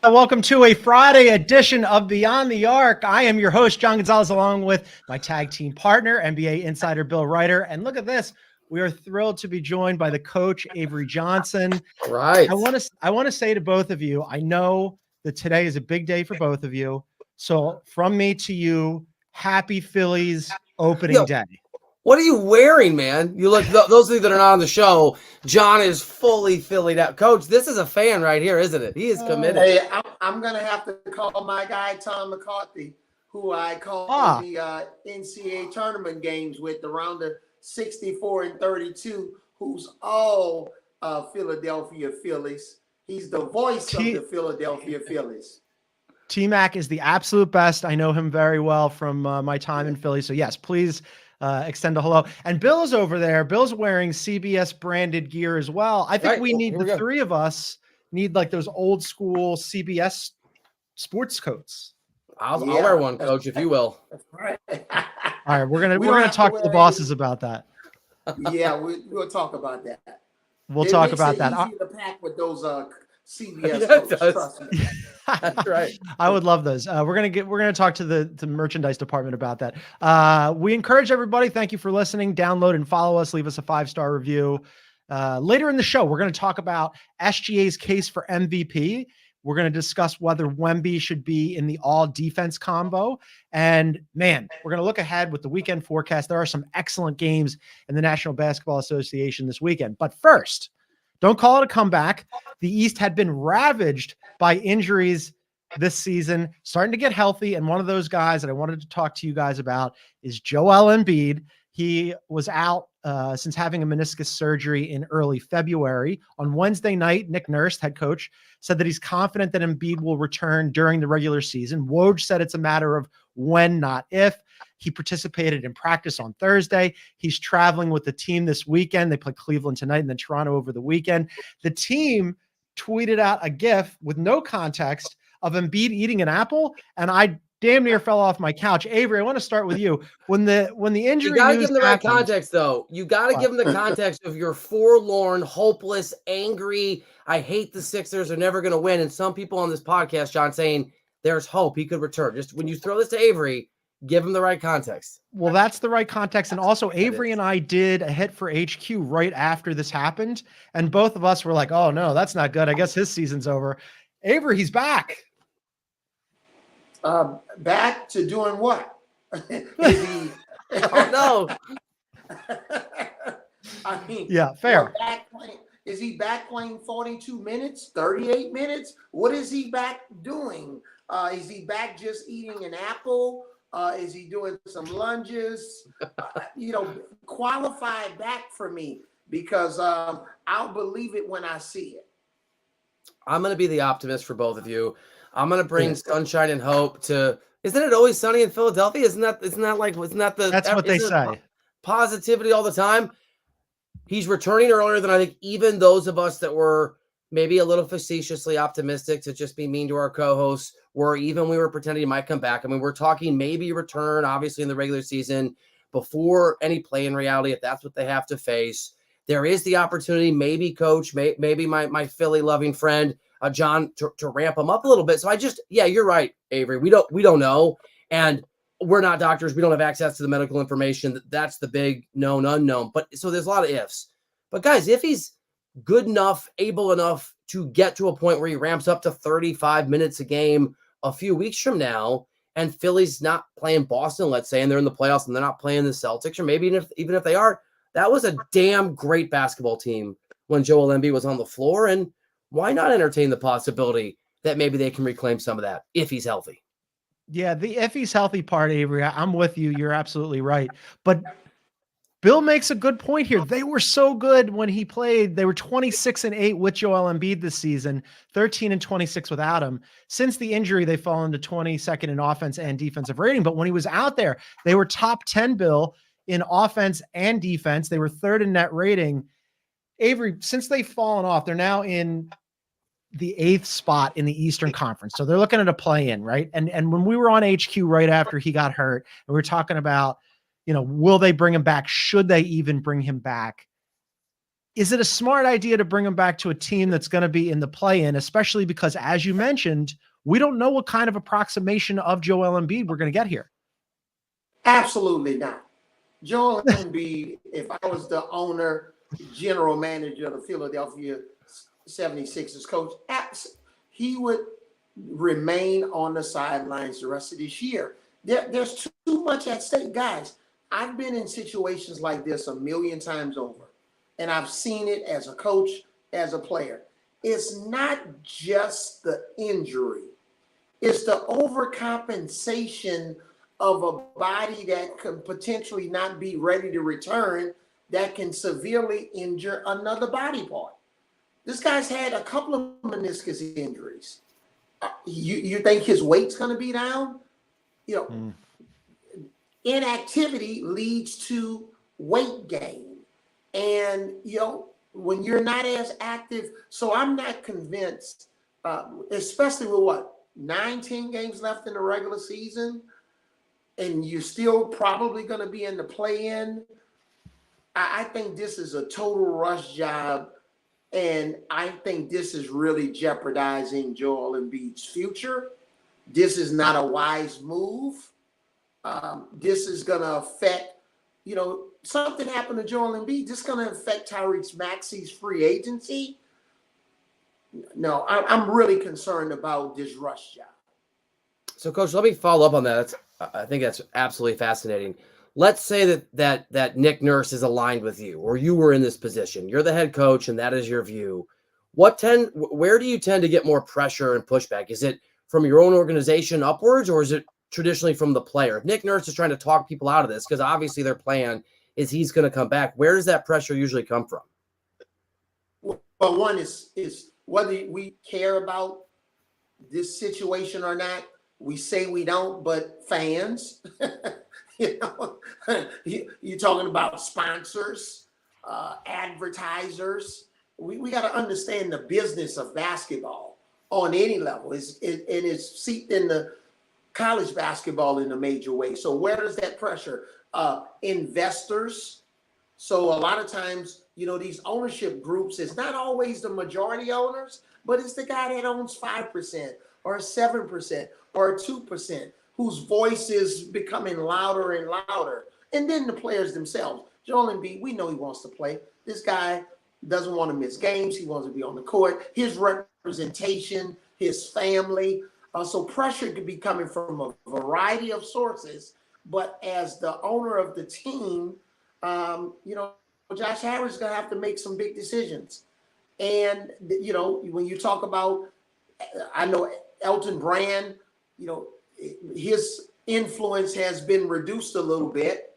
Welcome to a Friday edition of Beyond the Arc. I am your host, John Gonzalez, along with my tag team partner, NBA insider Bill Ryder. And look at this. We are thrilled to be joined by the coach, Avery Johnson. Right. I want to say to both of you, I know that today is a big day for both of you. So from me to you, happy Phillies opening day. What are you wearing, man? You look, those of you that are not on the show, John is fully Phillied out. Coach, this is a fan right here, isn't it? He is committed. Hey, I'm going to have to call my guy, Tom McCarthy, who I called the NCAA tournament games with around the 64 and 32, who's all Philadelphia Phillies. He's the voice of the Philadelphia Phillies. T-Mac is the absolute best. I know him very well from my time in Philly. So yes, please extend a hello. And Bill's over there. Bill's wearing CBS branded gear as well. I think we need the three of us need like those old school CBS sports coats. I'll wear one, Coach, if you will. That's right. All right, we're gonna talk to the bosses about that. Yeah, we'll talk about that. We'll talk about that. Easy to pack with those CBS coats, trust me. That's right. I would love those. We're gonna talk to the merchandise department about that. We encourage everybody. Thank you for listening. Download and follow us. Leave us a 5-star review. Later in the show, we're going to talk about SGA's case for MVP. We're going to discuss whether Wemby should be in the all defense combo. And man, we're going to look ahead with the weekend forecast. There are some excellent games in the National Basketball Association this weekend. But first, don't call it a comeback. The East had been ravaged by injuries this season, starting to get healthy. And one of those guys that I wanted to talk to you guys about is Joel Embiid. He was out since having a meniscus surgery in early February. On Wednesday night, Nick Nurse, head coach, said that he's confident that Embiid will return during the regular season. Woj said it's a matter of when, not if. He participated in practice on Thursday. He's traveling with the team this weekend. They play Cleveland tonight and then Toronto over the weekend. The team tweeted out a GIF with no context of Embiid eating an apple, and I damn near fell off my couch. Avery, I want to start with you. When the injury, you got to give them the right context, though. You got to give them the context of you're forlorn, hopeless, angry. I hate the Sixers. They're never going to win. And some people on this podcast, John, saying there's hope he could return. Just when you throw this to Avery, give him the right context. Well, that's the right context. And also, Avery and I did a hit for HQ right after this happened. And both of us were like, oh, no, that's not good. I guess his season's over. Avery, he's back. Back to doing what? Oh, no. I mean, yeah, fair. Is he back playing 42 minutes, 38 minutes? What is he back doing? Is he back just eating an apple? Is he doing some lunges? Qualify back for me because I'll believe it when I see it. I'm going to be the optimist for both of you. I'm going to bring sunshine and hope to. Isn't it always sunny in Philadelphia? Isn't that the? That's what they say. Positivity all the time. He's returning earlier than I think even those of us that were maybe a little facetiously optimistic to just be mean to our co-hosts were, even we were pretending he might come back. I mean, we're talking maybe return, obviously, in the regular season before any play in reality, if that's what they have to face. There is the opportunity, maybe, Coach, maybe my Philly-loving friend, John, to ramp him up a little bit. So you're right, Avery. We don't know. And we're not doctors. We don't have access to the medical information. That's the big known unknown. But so there's a lot of ifs. But guys, if he's good enough, able enough to get to a point where he ramps up to 35 minutes a game a few weeks from now, and Philly's not playing Boston, let's say, and they're in the playoffs and they're not playing the Celtics, or maybe even if they are, that was a damn great basketball team when Joel Embiid was on the floor. And why not entertain the possibility that maybe they can reclaim some of that if he's healthy? Yeah, the if he's healthy part, Avery, I'm with you. You're absolutely right. But Bill makes a good point here. They were so good when he played. They were 26-8 with Joel Embiid this season, 13-26 without him. Since the injury, they've fallen to 22nd in offense and defensive rating. But when he was out there, they were top 10, Bill, in offense and defense. They were third in net rating. Avery, since they've fallen off, they're now in the 8th spot in the Eastern Conference. So they're looking at a play-in, right? And when we were on HQ right after he got hurt, and we were talking about, will they bring him back? Should they even bring him back? is it a smart idea to bring him back to a team that's going to be in the play-in, especially because, as you mentioned, we don't know what kind of approximation of Joel Embiid we're going to get here? Absolutely not. Joel Embiid, if I was the owner, general manager of the Philadelphia 76ers coach, he would remain on the sidelines the rest of this year. There's too much at stake. Guys, I've been in situations like this a million times over. And I've seen it as a coach, as a player. It's not just the injury. It's the overcompensation of a body that can potentially not be ready to return that can severely injure another body part. This guy's had a couple of meniscus injuries. You think his weight's going to be down? Inactivity leads to weight gain. And, when you're not as active, so I'm not convinced, especially with 9-10 games left in the regular season, and you're still probably going to be in the play-in. I think this is a total rush job, and I think this is really jeopardizing Joel Embiid's future. This is not a wise move. This is going to affect, something happened to Joel Embiid. This is going to affect Tyrese Maxey's free agency. No, I'm really concerned about this rush job. So, Coach, let me follow up on that. I think that's absolutely fascinating. Let's say that Nick Nurse is aligned with you, or you were in this position. You're the head coach, and that is your view. Where do you tend to get more pressure and pushback? Is it from your own organization upwards, or is it traditionally from the player? If Nick Nurse is trying to talk people out of this, because obviously their plan is he's going to come back, where does that pressure usually come from? Well, one is whether we care about this situation or not. We say we don't, but fans, you're talking about sponsors, advertisers. We got to understand the business of basketball on any level. It is seeped in the college basketball in a major way. So where does that pressure? Investors. So a lot of times, these ownership groups, it's not always the majority owners, but it's the guy that owns 5% or 7% or 2%, whose voice is becoming louder and louder. And then the players themselves. Joel Embiid, we know he wants to play. This guy doesn't want to miss games. He wants to be on the court. His representation, his family. So pressure could be coming from a variety of sources. But as the owner of the team, Josh Harris is going to have to make some big decisions. And, when you talk about, I know Elton Brand, his influence has been reduced a little bit.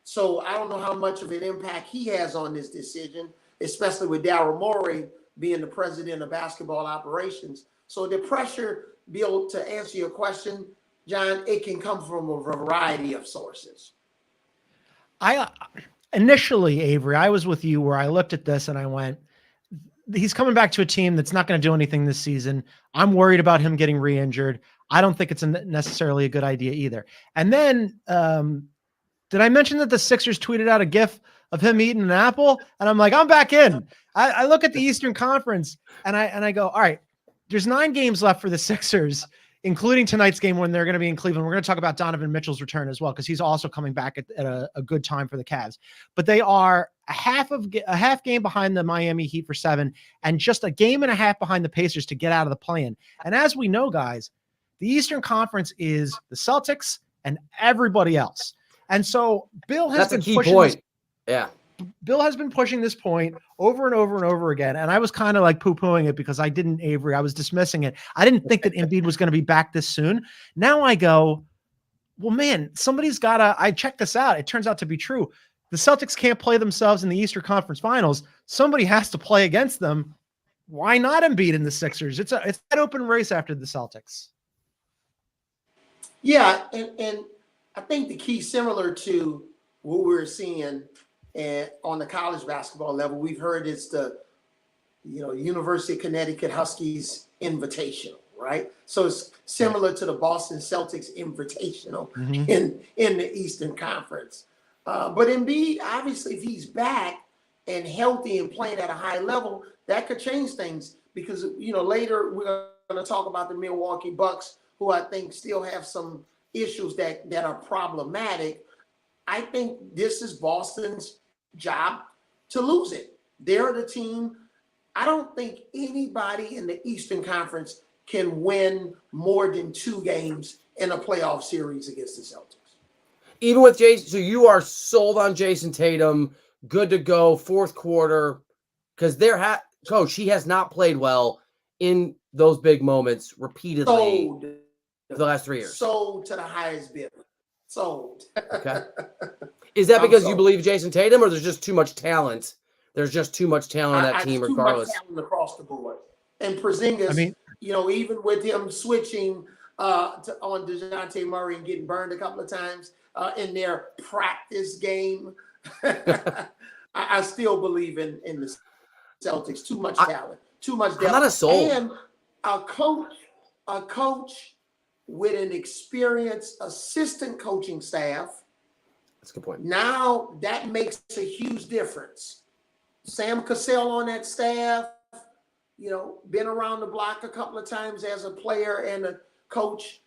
So I don't know how much of an impact he has on this decision, especially with Daryl Morey being the president of basketball operations. So the pressure, Bill, to answer your question, John, it can come from a variety of sources. Initially, Avery, I was with you where I looked at this and I went, he's coming back to a team that's not going to do anything this season. I'm worried about him getting re-injured. I don't think it's necessarily a good idea either. And then, did I mention that the Sixers tweeted out a GIF of him eating an apple? And I'm like, I'm back in. I look at the Eastern Conference and I go, all right, there's 9 games left for the Sixers, including tonight's game when they're going to be in Cleveland. We're going to talk about Donovan Mitchell's return as well, because he's also coming back at a good time for the Cavs. But they are a half game behind the Miami Heat for 7 and just a game and a half behind the Pacers to get out of the play-in. And as we know, guys, the Eastern Conference is the Celtics and everybody else. And so Bill has been pushing point. Bill has been pushing this point over and over and over again. And I was kind of like poo-pooing it because I didn't, Avery. I was dismissing it. I didn't think that Embiid was going to be back this soon. Now I go, well, man, somebody's got to, I checked this out. It turns out to be true. The Celtics can't play themselves in the Eastern Conference Finals. Somebody has to play against them. Why not Embiid in the Sixers? It's that open race after the Celtics. Yeah, and I think the key, similar to what we're seeing on the college basketball level, we've heard it's the University of Connecticut Huskies Invitational, right? So it's similar to the Boston Celtics Invitational in the Eastern Conference. But Embiid, obviously, if he's back, and healthy and playing at a high level, that could change things. Because, later we're going to talk about the Milwaukee Bucks, who I think still have some issues that are problematic. I think this is Boston's job to lose it. They're the team. I don't think anybody in the Eastern Conference can win more than 2 games in a playoff series against the Celtics. Even with Jason, so you are sold on Jason Tatum, good to go, fourth quarter, because Coach, he has not played well in those big moments repeatedly for the last 3 years. Sold to the highest bidder. Sold. Okay. Is that because you believe Jason Tatum, or there's just too much talent? There's just too much talent on that team, regardless. Too much talent across the board. And Porzingis, even with him switching on DeJounte Murray and getting burned a couple of times in their practice game, I still believe in the Celtics. Too much talent, too much depth. I'm not a soul. And a coach with an experienced assistant coaching staff. That's a good point. Now that makes a huge difference. Sam Cassell on that staff, been around the block a couple of times as a player and a coach.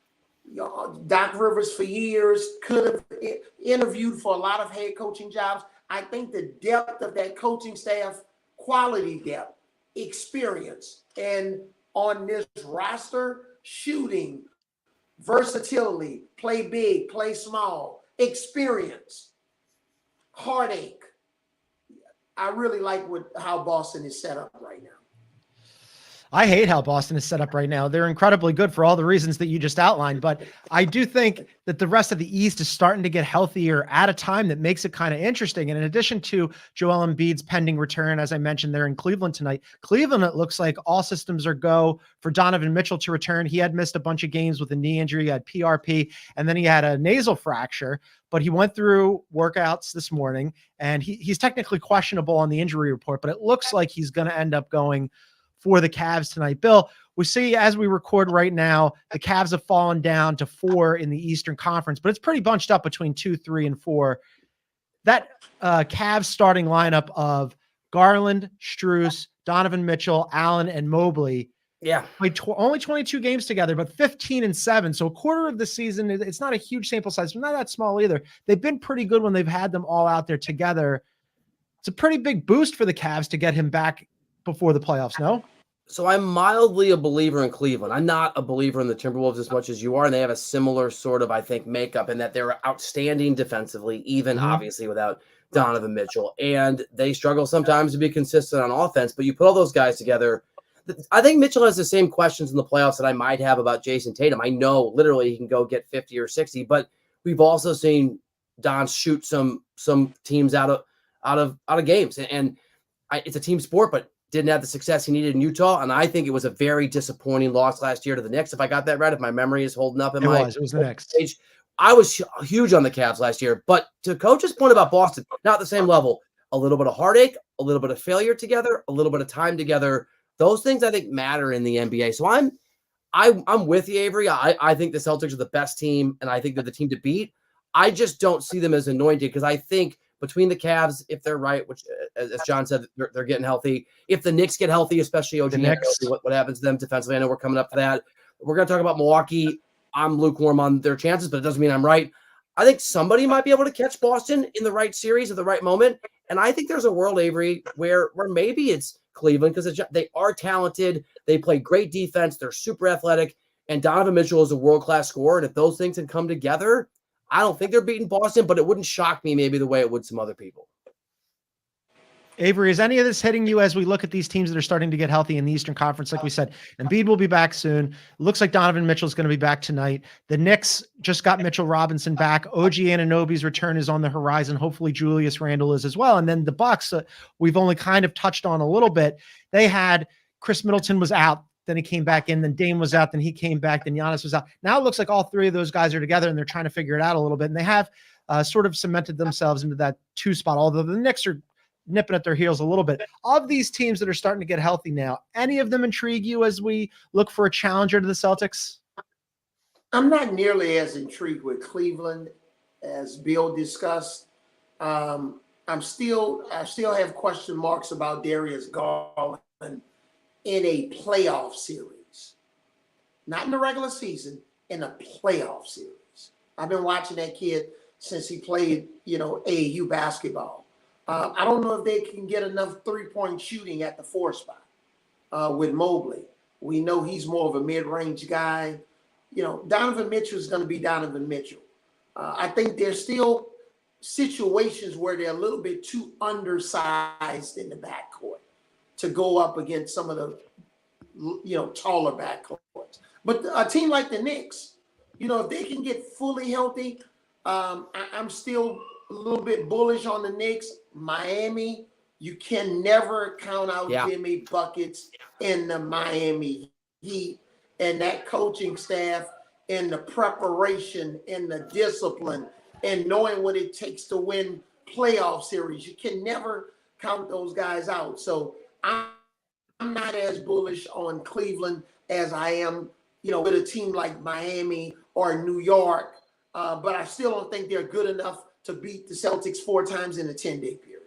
Doc Rivers for years, could have interviewed for a lot of head coaching jobs. I think the depth of that coaching staff, quality depth, experience, and on this roster, shooting, versatility, play big, play small, experience, heartache. I really like how Boston is set up right now. I hate how Boston is set up right now. They're incredibly good for all the reasons that you just outlined, but I do think that the rest of the East is starting to get healthier at a time that makes it kind of interesting. And in addition to Joel Embiid's pending return, as I mentioned, they're in Cleveland tonight. Cleveland, it looks like all systems are go for Donovan Mitchell to return. He had missed a bunch of games with a knee injury, he had PRP, and then he had a nasal fracture, but he went through workouts this morning, and he's technically questionable on the injury report, but it looks like he's going to end up going for the Cavs tonight. Bill, we see as we record right now, the Cavs have fallen down to 4 in the Eastern Conference, but it's pretty bunched up between 2, 3, and 4. That Cavs starting lineup of Garland, Strus, Donovan Mitchell, Allen, and Mobley played only 22 games together, but 15-7. So a quarter of the season, it's not a huge sample size, but not that small either. They've been pretty good when they've had them all out there together. It's a pretty big boost for the Cavs to get him back before the playoffs, no? So I'm mildly a believer in Cleveland. I'm not a believer in the Timberwolves as much as you are, and they have a similar sort of, I think, makeup in that they're outstanding defensively, even obviously without Donovan Mitchell. And they struggle sometimes to be consistent on offense, but you put all those guys together. I think Mitchell has the same questions in the playoffs that I might have about Jason Tatum. I know literally he can go get 50 or 60, but we've also seen Don shoot some teams out of games. And it's a team sport, but didn't have the success he needed in Utah, and I think it was a very disappointing loss last year to the Knicks. If I got that right, if my memory is holding up, it was the Knicks. I was huge on the Cavs last year, but to Coach's point about Boston, not the same level. A little bit of heartache, a little bit of failure together, a little bit of time together. Those things I think matter in the NBA. So I'm with you, Avery. I think the Celtics are the best team, and I think they're the team to beat. I just don't see them as anointed because I think between the Cavs, if they're right, which, as John said, they're getting healthy. If the Knicks get healthy, especially OG, what happens to them defensively? I know we're coming up to that. We're going to talk about Milwaukee. I'm lukewarm on their chances, but it doesn't mean I'm right. I think somebody might be able to catch Boston in the right series at the right moment. And I think there's a world, Avery, where maybe it's Cleveland because they are talented. They play great defense. They're super athletic. And Donovan Mitchell is a world-class scorer. And if those things can come together, I don't think they're beating Boston, but it wouldn't shock me maybe the way it would some other people. Avery, is any of this hitting you as we look at these teams that are starting to get healthy in the Eastern Conference? Like we said, Embiid will be back soon. It looks like Donovan Mitchell is going to be back tonight. The Knicks just got Mitchell Robinson back. OG Anunoby's return is on the horizon. Hopefully Julius Randle is as well. And then the Bucks, we've only kind of touched on a little bit. They had Chris Middleton was out. Then he came back in. Then Dame was out. Then he came back. Then Giannis was out. Now it looks like all three of those guys are together and they're trying to figure it out a little bit. And they have sort of cemented themselves into that 2 spot, although the Knicks are nipping at their heels a little bit. Of these teams that are starting to get healthy now, any of them intrigue you as we look for a challenger to the Celtics? I'm not nearly as intrigued with Cleveland as Bill discussed. I I still have question marks about Darius Garland in a playoff series, not in the regular season, in a playoff series. I've been watching that kid since he played, AAU basketball. I don't know if they can get enough three-point shooting at the 4 spot with Mobley. We know he's more of a mid-range guy. Donovan Mitchell is going to be Donovan Mitchell. I think there's still situations where they're a little bit too undersized in the backcourt to go up against some of the, taller backcourts. But a team like the Knicks, if they can get fully healthy, I'm still a little bit bullish on the Knicks. Miami, you can never count out Jimmy buckets in the Miami Heat, and that coaching staff and the preparation and the discipline and knowing what it takes to win playoff series. You can never count those guys out. So I'm not as bullish on Cleveland as I am, with a team like Miami or New York. But I still don't think they're good enough to beat the Celtics 4 times in a 10-day period.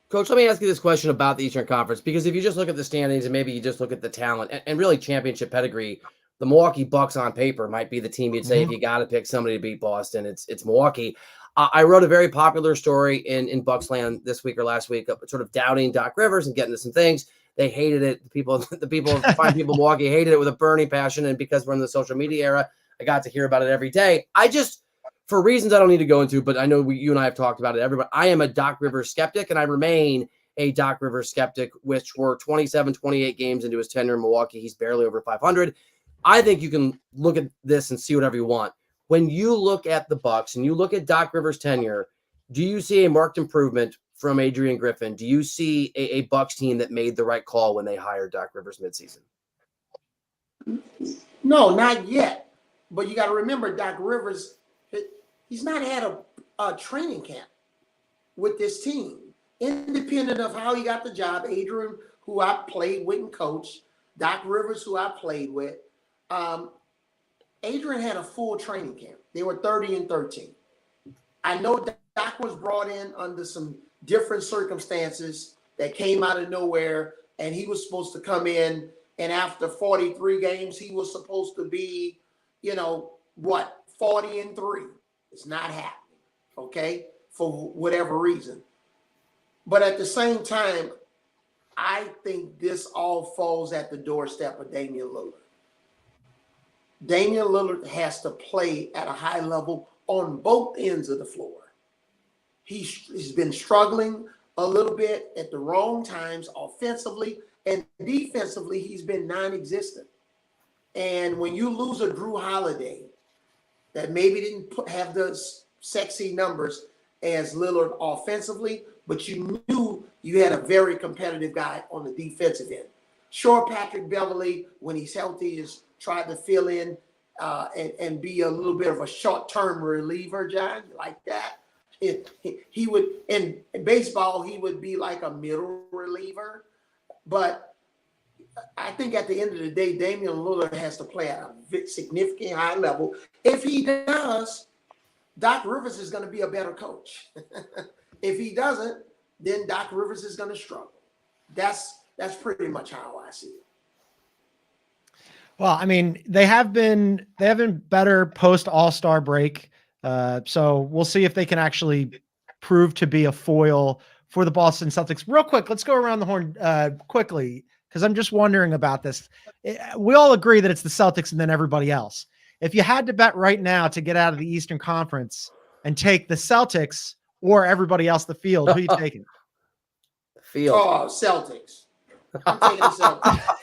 Coach, let me ask you this question about the Eastern Conference, because if you just look at the standings and maybe you just look at the talent and really championship pedigree, the Milwaukee Bucks on paper might be the team you'd say if you got to pick somebody to beat Boston, it's Milwaukee. I wrote a very popular story in Bucksland this week or last week, sort of doubting Doc Rivers and getting to some things. They hated it. The people fine people in Milwaukee hated it with a burning passion, and because we're in the social media era, I got to hear about it every day. For reasons I don't need to go into, but I know you and I have talked about it. Everybody, I am a Doc Rivers skeptic, and I remain a Doc Rivers skeptic, which were 27, 28 games into his tenure in Milwaukee. He's barely over 500. I think you can look at this and see whatever you want. When you look at the Bucks and you look at Doc Rivers' tenure, do you see a marked improvement from Adrian Griffin? Do you see a Bucks team that made the right call when they hired Doc Rivers midseason? No, not yet. But you got to remember, Doc Rivers, he's not had a training camp with this team. Independent of how he got the job, Adrian, who I played with and coached, Doc Rivers, who I played with, Adrian had a full training camp. They were 30-13. I know Doc was brought in under some different circumstances that came out of nowhere, and he was supposed to come in, and after 43 games, he was supposed to be, 40-3. It's not happening, okay, for whatever reason. But at the same time, I think this all falls at the doorstep of Damian Lillard. Damian Lillard has to play at a high level on both ends of the floor. He's been struggling a little bit at the wrong times offensively, and defensively he's been non-existent. And when you lose a Drew Holiday that maybe didn't have the sexy numbers as Lillard offensively, but you knew you had a very competitive guy on the defensive end. Sure, Patrick Beverley, when he's healthy, is trying to fill in and be a little bit of a short-term reliever, John, like that. He would, in baseball, he would be like a middle reliever. But I think at the end of the day, Damian Lillard has to play at a significant high level. If he does, Doc Rivers is going to be a better coach. If he doesn't, then Doc Rivers is going to struggle. That's pretty much how I see it. Well, I mean, they have been better post All-Star break. So we'll see if they can actually prove to be a foil for the Boston Celtics. Real quick, let's go around the horn quickly, because I'm just wondering about this. We all agree that it's the Celtics and then everybody else. If you had to bet right now to get out of the Eastern Conference and take the Celtics or everybody else the field, who are you taking? Field. Oh, Celtics. I'm taking the Celtics.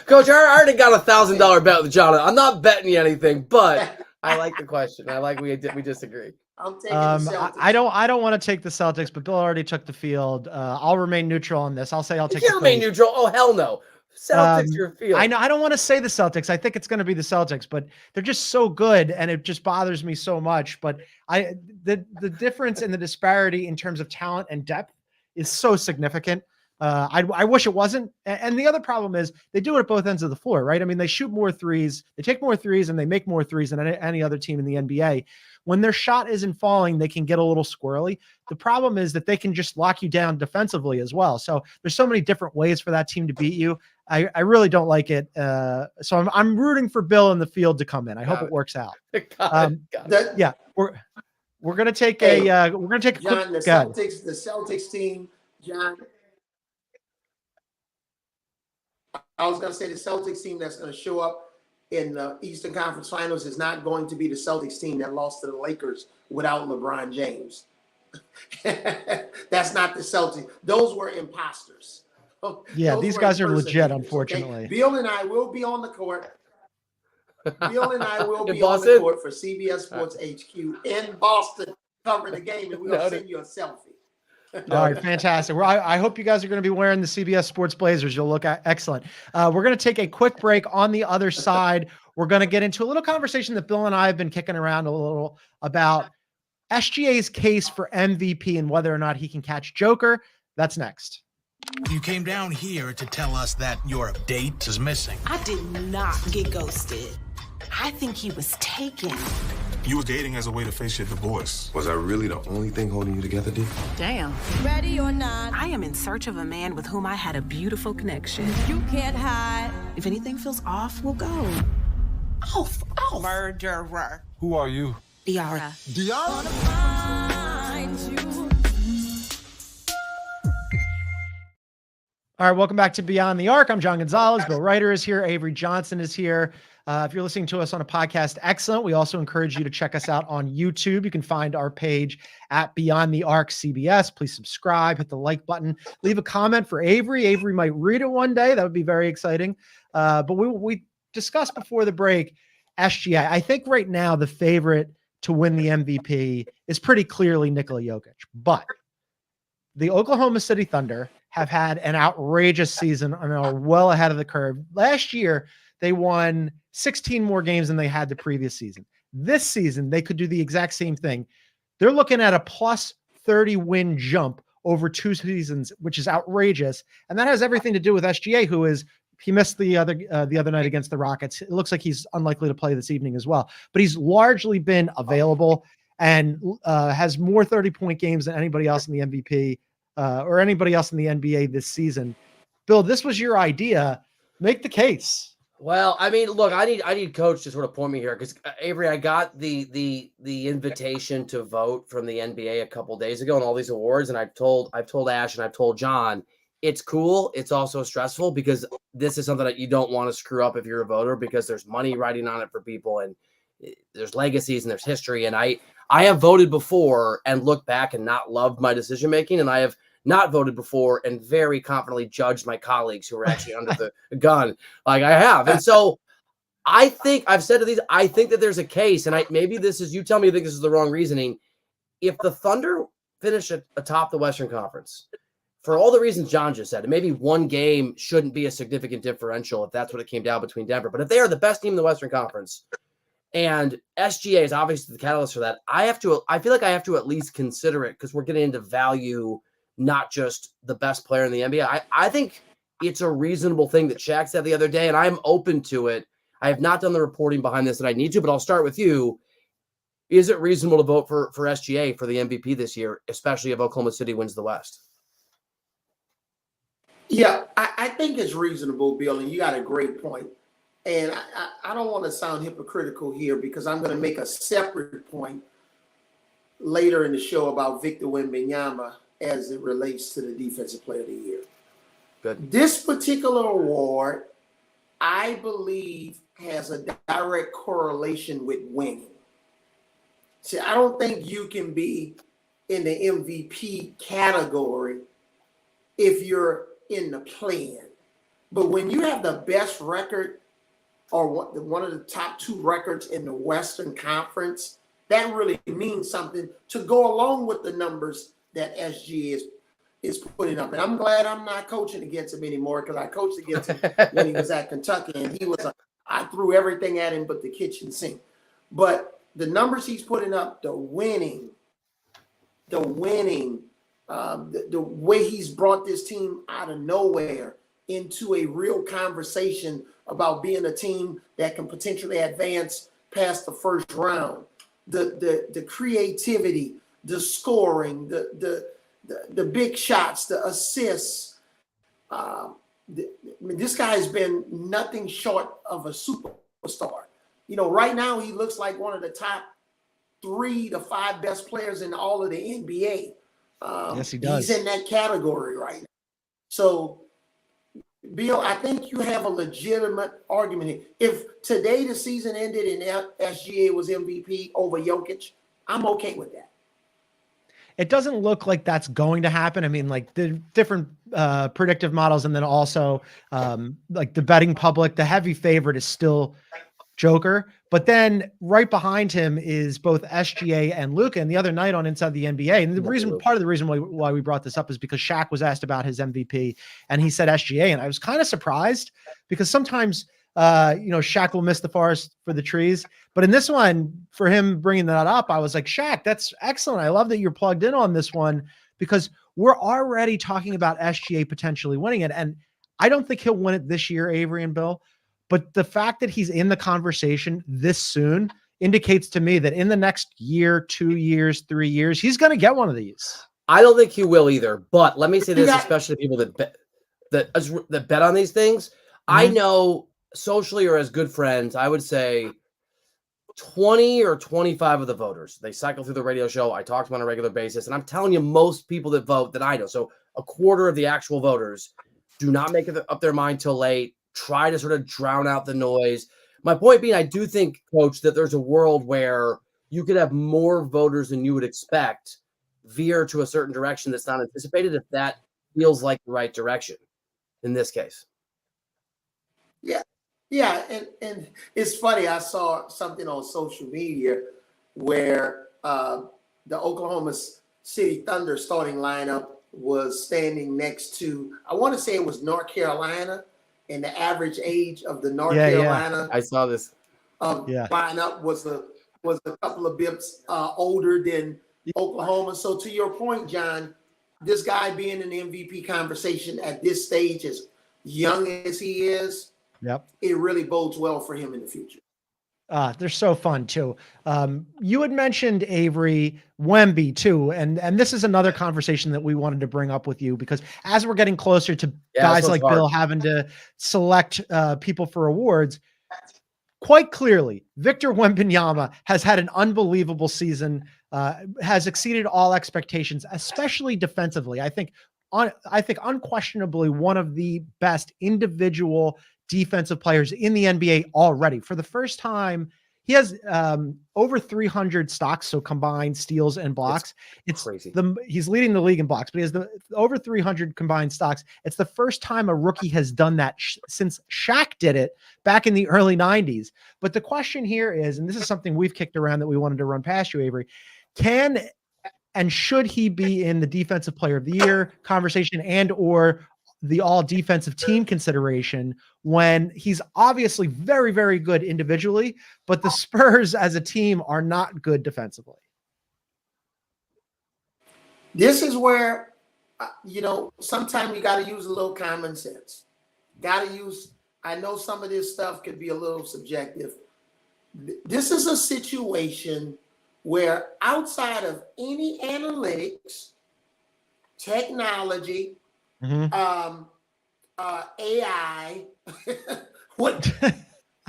Coach, I already got $1,000 bet with John. I'm not betting you anything, but I like the question. I like we disagree. I'm taking the Celtics. I don't want to take the Celtics, but Bill already took the field. I'll remain neutral on this. I'll say I'll take You can't remain neutral. Oh, hell no. Celtics, your field. I know. I don't want to say the Celtics. I think it's going to be the Celtics, but they're just so good, and it just bothers me so much. But the difference and the disparity in terms of talent and depth is so significant. I wish it wasn't. And the other problem is they do it at both ends of the floor, right? I mean, they shoot more threes, they take more threes, and they make more threes than any other team in the NBA. when their shot isn't falling, they can get a little squirrely. The problem is that they can just lock you down defensively as well. So there's so many different ways for that team to beat you. I really don't like it. So I'm rooting for Bill in the field to come in. I hope it works out. Yeah, we're gonna take a quick. John, the Celtics team, John. I was gonna say the Celtics team that's gonna show up in the Eastern Conference Finals is not going to be the Celtics team that lost to the Lakers without LeBron James. That's not the Celtics. Those were imposters. Yeah, these guys are legit, unfortunately. Okay? Bill and I will be on the court. Bill and I will be on the court for CBS Sports HQ in Boston covering the game, and we'll send you a selfie. All right, fantastic. Well, I hope you guys are going to be wearing the CBS Sports Blazers. You'll look excellent. We're going to take a quick break. On the other side, we're going to get into a little conversation that Bill and I have been kicking around a little about SGA's case for MVP and whether or not he can catch Joker. That's next. You came down here to tell us that your date is missing. I did not get ghosted. I think he was taken. You were dating as a way to face your divorce. Was I really the only thing holding you together, D? Damn. Ready or not, I am in search of a man with whom I had a beautiful connection. you can't hide. If anything feels off, we'll go. Off. Murderer. Who are you? Diara. Diara? Find you. All right, welcome back to Beyond the Arc. I'm John Gonzalez. Bill Ryder is here. Avery Johnson is here. If you're listening to us on a podcast, excellent. We also encourage you to check us out on YouTube. You can find our page at Beyond the Arc CBS. Please subscribe, hit the like button, leave a comment for Avery. Avery might read it one day. That would be very exciting. But we discussed before the break SGA. I think right now the favorite to win the MVP is pretty clearly Nikola Jokic. But the Oklahoma City Thunder have had an outrageous season and are well ahead of the curve. Last year, they won 16 more games than they had the previous season. This season, they could do the exact same thing. They're looking at a plus 30 win jump over 2 seasons, which is outrageous. And that has everything to do with SGA, he missed the other night against the Rockets. It looks like he's unlikely to play this evening as well. But he's largely been available and has more 30-point games than anybody else in the MVP or anybody else in the NBA this season. Bill, this was your idea. Make the case. Well, I mean, look, I need Coach to sort of point me here because Avery, I got the invitation to vote from the NBA a couple days ago on all these awards, and I've told Ash and I've told John, it's cool. It's also stressful because this is something that you don't want to screw up if you're a voter because there's money riding on it for people and there's legacies and there's history. And I have voted before and looked back and not loved my decision making, and I have not voted before and very confidently judged my colleagues who were actually under the gun like I have. And so I think I've said to these, I think that there's a case, and maybe this is, you tell me you think this is the wrong reasoning. If the Thunder finish atop the Western Conference, for all the reasons John just said, and maybe one game shouldn't be a significant differential if that's what it came down between Denver. But if they are the best team in the Western Conference and SGA is obviously the catalyst for that, I feel like I have to at least consider it because we're getting into value, not just the best player in the NBA. I think it's a reasonable thing that Shaq said the other day, and I'm open to it. I have not done the reporting behind this that I need to, but I'll start with you. Is it reasonable to vote for SGA for the MVP this year, especially if Oklahoma City wins the West? Yeah, I think it's reasonable, Bill, and you got a great point. And I don't want to sound hypocritical here because I'm going to make a separate point later in the show about Victor Wembanyama as it relates to the Defensive Player of the Year. Good. This particular award, I believe, has a direct correlation with winning. See, I don't think you can be in the MVP category if you're in the play-in. But when you have the best record or one of the top 2 records in the Western Conference, that really means something to go along with the numbers that SG is putting up. And I'm glad I'm not coaching against him anymore because I coached against him when he was at Kentucky, and I threw everything at him but the kitchen sink. But the numbers he's putting up, the winning, the way he's brought this team out of nowhere into a real conversation about being a team that can potentially advance past the first round. the creativity, the scoring, the big shots, the assists. This guy has been nothing short of a superstar. Right now he looks like one of the top 3 to 5 best players in all of the NBA. Yes, he does. He's in that category right now. So, Bill, I think you have a legitimate argument here. If today the season ended and SGA was MVP over Jokic, I'm okay with that. It doesn't look like that's going to happen. I mean, like the different predictive models, and then also like the betting public, the heavy favorite is still Joker. But then right behind him is both SGA and Luka. And the other night on Inside the NBA, and part of the reason why we brought this up is because Shaq was asked about his MVP and he said SGA. And I was kind of surprised because sometimes, Shaq will miss the forest for the trees. But in this one, for him bringing that up, I was like, Shaq, that's excellent. I love that you're plugged in on this one because we're already talking about SGA potentially winning it. And I don't think he'll win it this year, Avery and Bill. But the fact that he's in the conversation this soon indicates to me that in the next year, 2 years, 3 years, he's going to get one of these. I don't think he will either. But let me say this, especially to people that bet on these things. Mm-hmm. I know socially or as good friends, I would say 20 or 25 of the voters. They cycle through the radio show. I talk to them on a regular basis. And I'm telling you, most people that vote that I know, so a quarter of the actual voters, do not make up their mind till late. Try to sort of drown out the noise. My point being, I do think, Coach, that there's a world where you could have more voters than you would expect veer to a certain direction that's not anticipated if that feels like the right direction in this case. Yeah. And it's funny. I saw something on social media where the Oklahoma City Thunder starting lineup was standing next to, I want to say it was North Carolina. And the average age of the North Carolina, I saw this lineup was a couple of bits older than Oklahoma. So to your point, John, this guy being in the MVP conversation at this stage, as young as he is, it really bodes well for him in the future. They're so fun too. You had mentioned Avery Wemby too, and this is another conversation that we wanted to bring up with you because as we're getting closer to guys like Bill having to select people for awards, quite clearly, Victor Wembanyama has had an unbelievable season, has exceeded all expectations, especially defensively. I think unquestionably one of the best individual defensive players in the NBA already. For the first time, he has over 300 stocks, so combined steals and blocks. It's crazy. He's leading the league in blocks, but he has over 300 combined stocks. It's the first time a rookie has done that since Shaq did it back in the early 90s. But the question here is, and this is something we've kicked around that we wanted to run past you, Avery, can and should he be in the Defensive Player of the Year conversation and or the all defensive team consideration when he's obviously very, very good individually, but the Spurs as a team are not good defensively? This is where, sometimes you got to use a little common sense. I know some of this stuff could be a little subjective. This is a situation where outside of any analytics, technology, AI,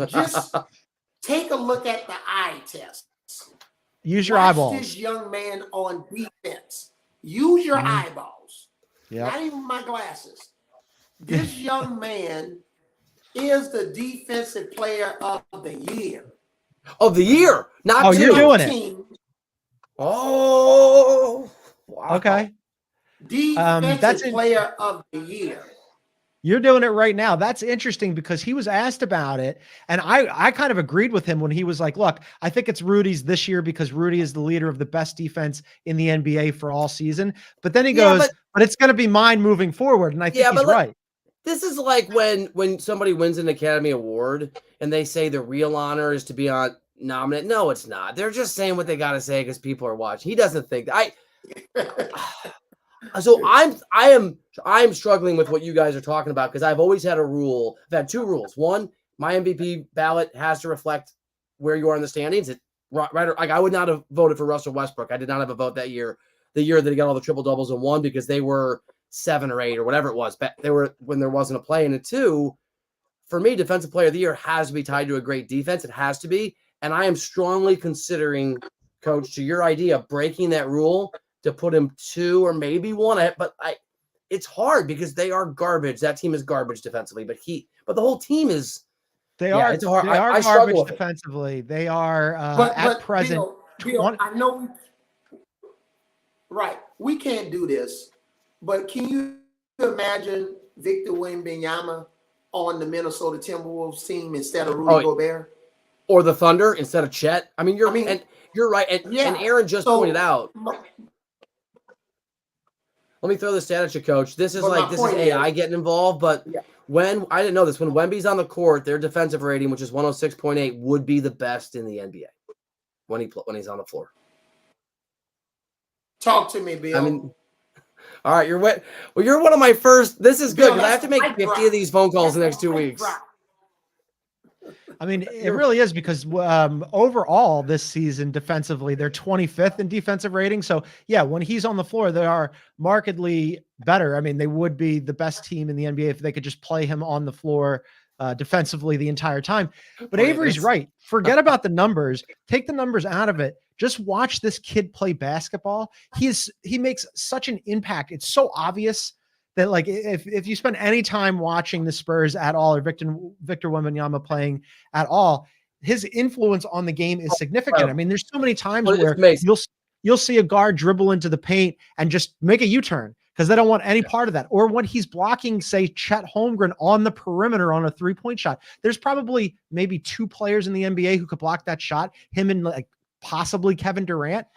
just take a look at the eye test. Use your eyeballs. This young man on defense. Use your eyeballs. Not even my glasses. This young man is the Defensive Player of the Year. Of the year, not you're doing it. Oh, wow. Okay. Defensive Player of the Year. You're doing it right now. That's interesting because he was asked about it. And I kind of agreed with him when he was like, look, I think it's Rudy's this year because Rudy is the leader of the best defense in the NBA for all season. But then he goes, but it's going to be mine moving forward. And I think he's right. This is like when somebody wins an Academy Award and they say the real honor is to be on nominate. No, it's not. They're just saying what they got to say because people are watching. He doesn't think that. So I am struggling with what you guys are talking about because I've always had a rule. I've had two rules. One, my MVP ballot has to reflect where you are in the standings. right, like I would not have voted for Russell Westbrook. I did not have a vote that year, the year that he got all the triple doubles and won, because they were 7 or 8 or whatever it was. But they were when there wasn't a play in it. 2, for me, defensive player of the year has to be tied to a great defense. It has to be. And I am strongly considering, Coach, to your idea, breaking that rule to put him 2 or maybe 1. But it's hard because they are garbage. That team is garbage defensively, but the whole team is. They Yeah, are. it's hard. They are I struggle garbage with it. defensively. They are But present. Bill, I know. Right, we can't do this, but can you imagine Victor Wembanyama on the Minnesota Timberwolves team instead of Rudy Gobert? Or the Thunder instead of Chet? I mean, you're right. And Aaron just pointed out. Let me throw this stat at you, Coach. This is AI getting involved, but when I didn't know this, when Wemby's on the court, their defensive rating, which is 106.8, would be the best in the NBA when he's on the floor. Talk to me, Bill. I mean, all right, you're one of my first. This is good because I have to make 50 of these phone calls in the next 2 weeks. I mean, it really is because overall this season defensively, they're 25th in defensive rating. So yeah, when he's on the floor, they are markedly better. I mean, they would be the best team in the NBA if they could just play him on the floor defensively the entire time. But Avery's right. Forget about the numbers. Take the numbers out of it. Just watch this kid play basketball. He makes such an impact. It's so obvious that, like, if you spend any time watching the Spurs at all, or Victor Wembanyama playing at all, his influence on the game is significant. I mean, there's so many times where you'll see a guard dribble into the paint and just make a U-turn because they don't want any part of that. Or when he's blocking, say, Chet Holmgren on the perimeter on a 3-point shot, there's probably maybe 2 players in the NBA who could block that shot, him and like possibly Kevin Durant.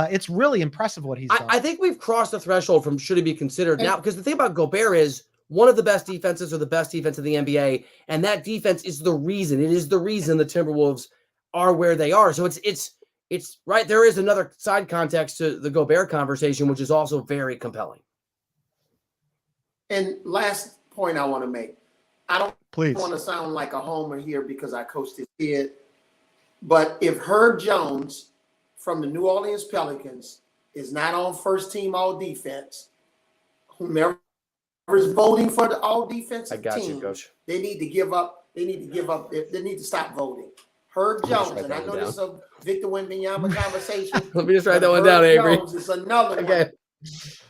It's really impressive what he's done. I think we've crossed the threshold from should he be considered now, because the thing about Gobert is one of the best defenses or the best defense in the NBA, and that defense is the reason. It is the reason the Timberwolves are where they are. So it's right. There is another side context to the Gobert conversation, which is also very compelling. And last point I want to make. I don't Please. want to sound like a homer here because I coached his kid, but if Herb Jones from the New Orleans Pelicans is not on first team all defense, whomever is voting for the all defensive team, Coach. they need to give up. They need to stop voting. Herb Jones, and I know this is a Victor Wembanyama conversation. Let me just write that one down, Avery. Jones is another one.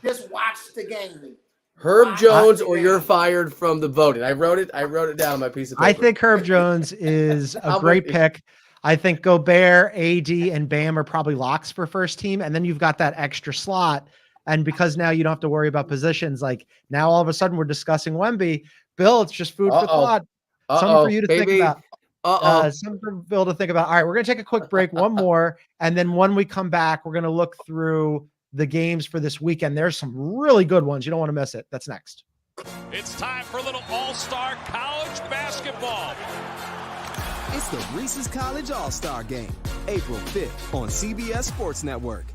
Just watch the game. Herb Jones, or you're fired from the voting. I wrote it down on my piece of paper. I think Herb Jones is a great pick. I think Gobert, AD, and Bam are probably locks for first team. And then you've got that extra slot. And because now you don't have to worry about positions, like now all of a sudden we're discussing Wemby. Bill, it's just food for thought. Something for you to think about. Something for Bill to think about. All right, we're going to take a quick break, one more. And then when we come back, we're going to look through the games for this weekend. There's some really good ones. You don't want to miss it. That's next. It's time for a little all-star college basketball. It's the Reese's College All-Star Game, April 5th on CBS Sports Network.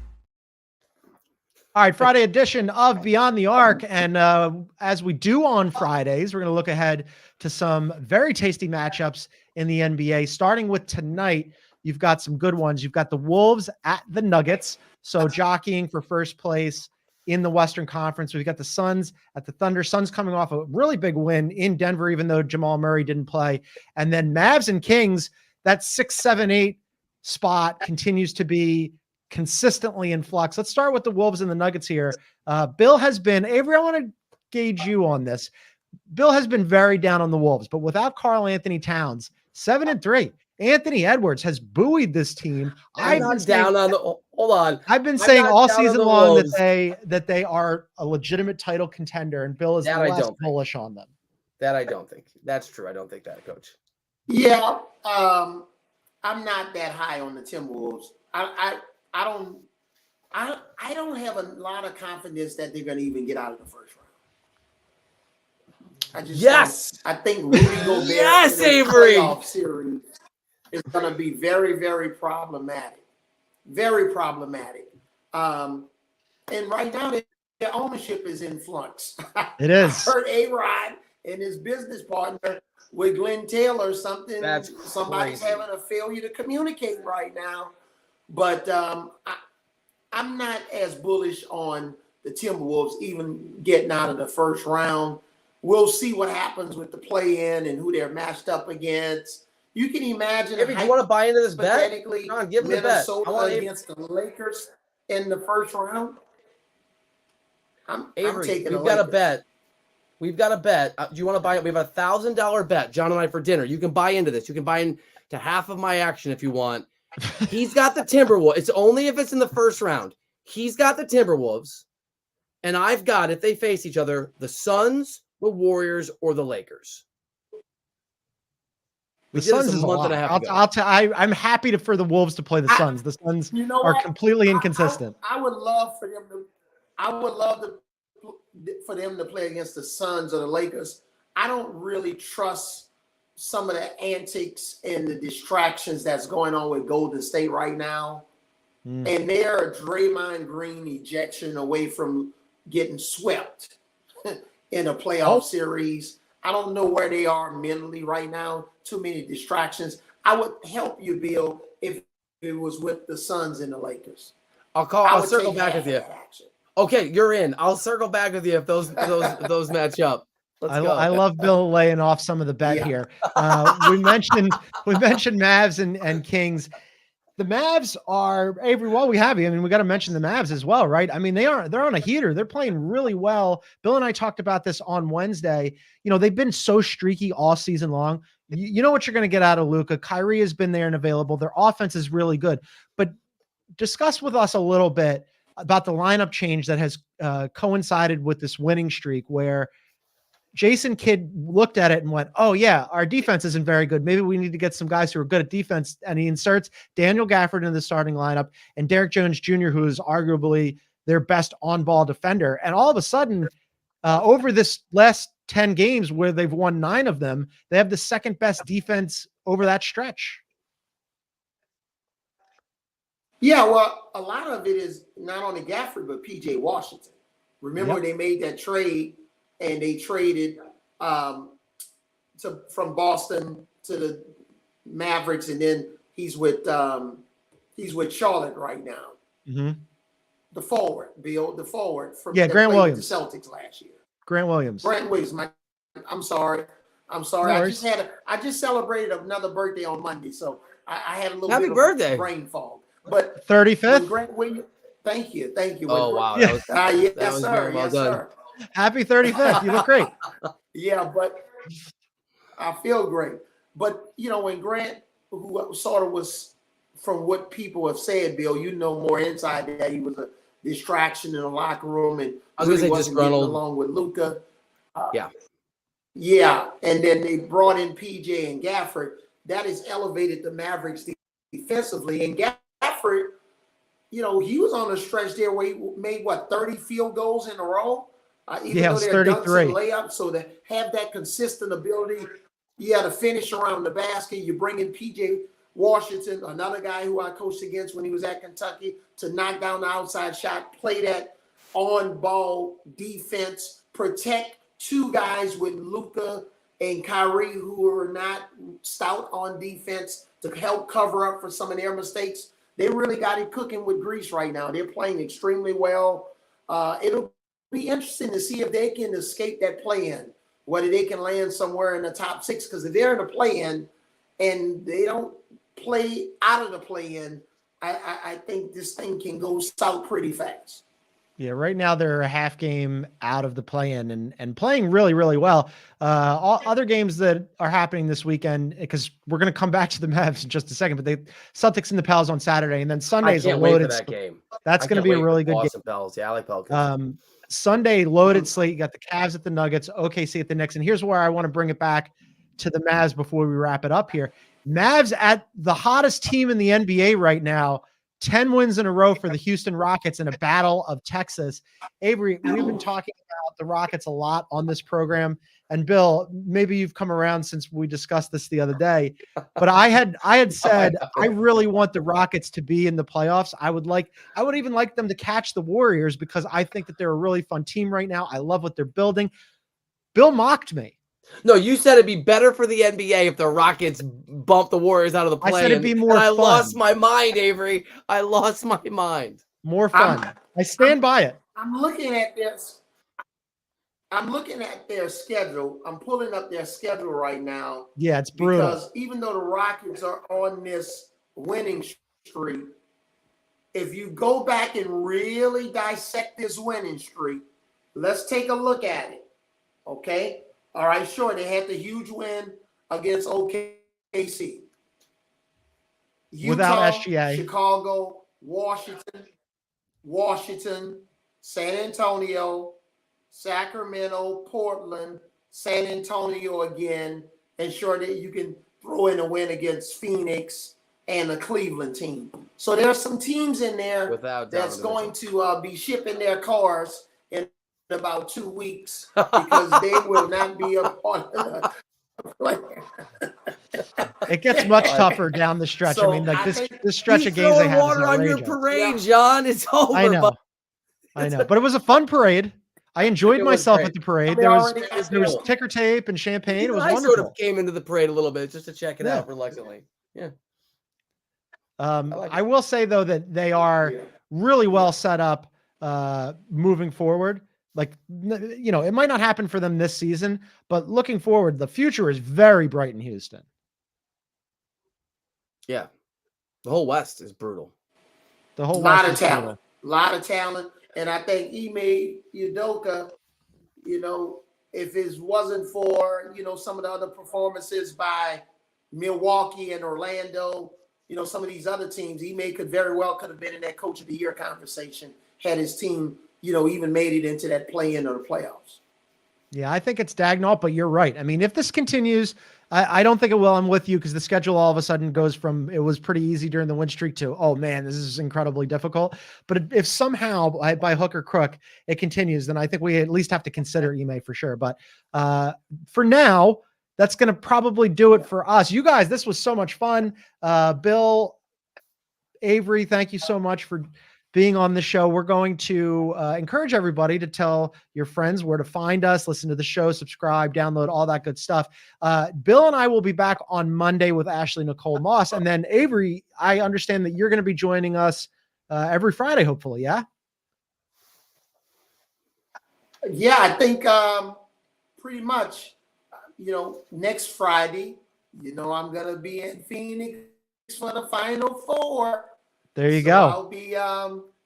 All right, Friday edition of Beyond the Arc. And as we do on Fridays, we're going to look ahead to some very tasty matchups in the NBA. Starting with tonight, you've got some good ones. You've got the Wolves at the Nuggets, so jockeying for first place in the Western Conference. We've got the Suns at the Thunder. Suns coming off a really big win in Denver, even though Jamal Murray didn't play. And then Mavs and Kings, that 6, 7, 8 spot continues to be consistently in flux. Let's start with the Wolves and the Nuggets here. Bill has been, Avery, I want to gauge you on this. Bill has been very down on the Wolves, but without Karl Anthony Towns, 7-3. Anthony Edwards has buoyed this team. Hold on. I've been saying all season long that they are a legitimate title contender, and Bill is less bullish on them. That I don't think. That's true. I don't think that, Coach. Yeah, I'm not that high on the Timberwolves. I don't have a lot of confidence that they're going to even get out of the first round. I think Rudy Gobert in the playoff series is going to be very, very problematic. Very problematic. And right now, their ownership is in flux. It is. I heard A-Rod and his business partner with Glenn Taylor, somebody's having a failure to communicate right now. But I'm not as bullish on the Timberwolves even getting out of the first round. We'll see what happens with the play-in and who they're matched up against. You can imagine. Avery, do you want to buy into this bet? Hypothetically, John, give him the bet. Minnesota against the Lakers in the first round. I'm taking. We've got a bet. We've got a bet. Do you want to buy it? We have $1,000 bet, John and I, for dinner. You can buy into this. You can buy into half of my action if you want. He's got the Timberwolves. It's only if it's in the first round. He's got the Timberwolves, and I've got, if they face each other, the Suns, the Warriors, or the Lakers. The Suns is a month and a half ago. I'm happy for the Wolves to play the Suns. The Suns are completely inconsistent. I would love for them to. I would love for them to play against the Suns or the Lakers. I don't really trust some of the antics and the distractions that's going on with Golden State right now. And they're a Draymond Green ejection away from getting swept in a playoff series. I don't know where they are mentally right now. Too many distractions. I would help you, Bill, if it was with the Suns and the Lakers. I'll circle back with you. Okay, you're in. I'll circle back with you if those match up. Let's go. I love Bill laying off some of the bet here. We mentioned Mavs and Kings. The Mavs are, Avery, while we have you, I mean, we got to mention the Mavs as well, right? I mean, they're on a heater. They're playing really well. Bill and I talked about this on Wednesday. You know, they've been so streaky all season long. You know what you're going to get out of Luka. Kyrie has been there and available. Their offense is really good. But discuss with us a little bit about the lineup change that has coincided with this winning streak, where Jason Kidd looked at it and went, oh yeah, our defense isn't very good. Maybe we need to get some guys who are good at defense. And he inserts Daniel Gafford in the starting lineup and Derek Jones Jr., who is arguably their best on-ball defender. And all of a sudden, over this last 10 games where they've won 9 of them, they have the second best defense over that stretch. Yeah, well, a lot of it is not only Gafford, but PJ Washington. Remember, they made that trade, and they traded from Boston to the Mavericks, and then he's with Charlotte right now. Mm-hmm. The forward, Bill, the forward from Grant Williams, the Celtics last year. Grant Williams. I'm sorry. No I just celebrated another birthday on Monday, so I had a little Happy bit birthday. of brain fog. But 35th. Grant Williams, thank you. Oh wow, yes, that was sir. very well Yes, done. sir. Happy 35th. You look great. Yeah, but I feel great. But when Grant, who sort of was, from what people have said, Bill, you know more inside that he was a distraction in the locker room, and I was going to say wasn't getting disgruntled along with Luka. Yeah, and then they brought in PJ and Gafford. That has elevated the Mavericks defensively. And Gafford, he was on a stretch there where he made 30 field goals in a row. Even though they're 33 dunks and layups, so to have that consistent ability, to finish around the basket. You bring in PJ Washington, another guy who I coached against when he was at Kentucky, to knock down the outside shot, play that on-ball defense, protect 2 guys with Luka and Kyrie who are not stout on defense to help cover up for some of their mistakes. They really got it cooking with grease right now. They're playing extremely well. It'll be interesting to see if they can escape that play-in, whether they can land somewhere in the top 6, because if they're in the play-in and they don't play out of the play-in, I think this thing can go south pretty fast. Yeah, right now they're a half game out of the play-in and playing really, really well. All other games that are happening this weekend, because we're going to come back to the Mavs in just a second, but the Celtics and the Pels on Saturday, and then Sunday's a loaded. That game. That's going to be a really good game. Pels. Yeah, I like Pelicans. Sunday loaded slate. You got the Cavs at the Nuggets, OKC at the Knicks, and here's where I want to bring it back to the Mavs before we wrap it up here. Mavs at the hottest team in the NBA right now. 10 wins in a row for the Houston Rockets in a battle of Texas. Avery, we've been talking about the Rockets a lot on this program. And Bill, maybe you've come around since we discussed this the other day, but I had said, I really want the Rockets to be in the playoffs. I would even like them to catch the Warriors, because I think that they're a really fun team right now. I love what they're building. Bill mocked me. No, you said it'd be better for the NBA if the Rockets bump the Warriors out of the play. I said it'd be more I fun. lost my mind, Avery. I lost my mind. More fun. I stand by it. I'm looking at this. I'm looking at their schedule. I'm pulling up their schedule right now. Yeah, it's brutal. Because even though the Rockets are on this winning streak, if you go back and really dissect this winning streak, let's take a look at it. Okay? All right, sure. They had the huge win against OKC. Without Utah, SGA. Chicago, Washington, San Antonio, Sacramento, Portland, San Antonio again, and sure that you can throw in a win against Phoenix and the Cleveland team. So there's some teams in there that's going to be shipping their cars in about 2 weeks because they will not be a part of the play. It gets much tougher down the stretch. So I mean, like this stretch of He's games they throwing have water is on your outrageous. parade, John. It's over. I know. I know. But it was a fun parade. I enjoyed It was myself great. at the parade. They There already was got ticker tape and champagne. It was I wonderful. sort of came into the parade a little bit just to check it Yeah. out reluctantly. Yeah. I will say though that they are really well set up moving forward. Like, you know, it might not happen for them this season, but looking forward, the future is very bright in Houston. Yeah. The whole West is brutal. The whole lot West of is talent, brutal. lot of talent, and I think Ime Udoka, you know, if it wasn't for, you know, some of the other performances by Milwaukee and Orlando, you know, some of these other teams, Ime could have been in that Coach of the Year conversation had his team, you know, even made it into that play-in or the playoffs. Yeah, I think it's Dagnall, but you're right. I mean, if this continues, I don't think it will. I'm with you because the schedule all of a sudden goes from it was pretty easy during the win streak to, oh man, this is incredibly difficult. But if somehow by hook or crook it continues, then I think we at least have to consider Ime for sure. But for now, that's going to probably do it for us. You guys, this was so much fun. Bill, Avery, thank you so much for being on the show. We're going to encourage everybody to tell your friends where to find us, listen to the show, subscribe, download, all that good stuff. Bill and I will be back on Monday with Ashley Nicole Moss. And then Avery, I understand that you're going to be joining us every Friday, hopefully. Yeah. Yeah, I think pretty much, you know, next Friday, you know, I'm going to be in Phoenix for the Final Four. There you So go. I'll be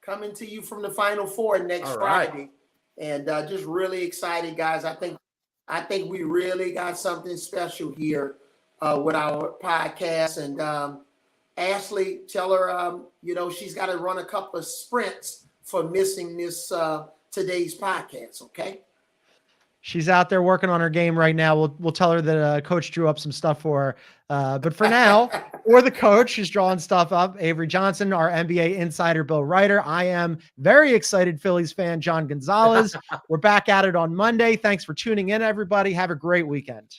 coming to you from the Final Four next Friday, and just really excited, guys. I think we really got something special here with our podcast. And Ashley, tell her you know, she's got to run a couple of sprints for missing this today's podcast. Okay. She's out there working on her game right now. We'll tell her that Coach drew up some stuff for her. But for now, or the coach who's drawing stuff up, Avery Johnson, our NBA insider, Bill Ryder. I am very excited Phillies fan, John Gonzalez. We're back at it on Monday. Thanks for tuning in, everybody. Have a great weekend.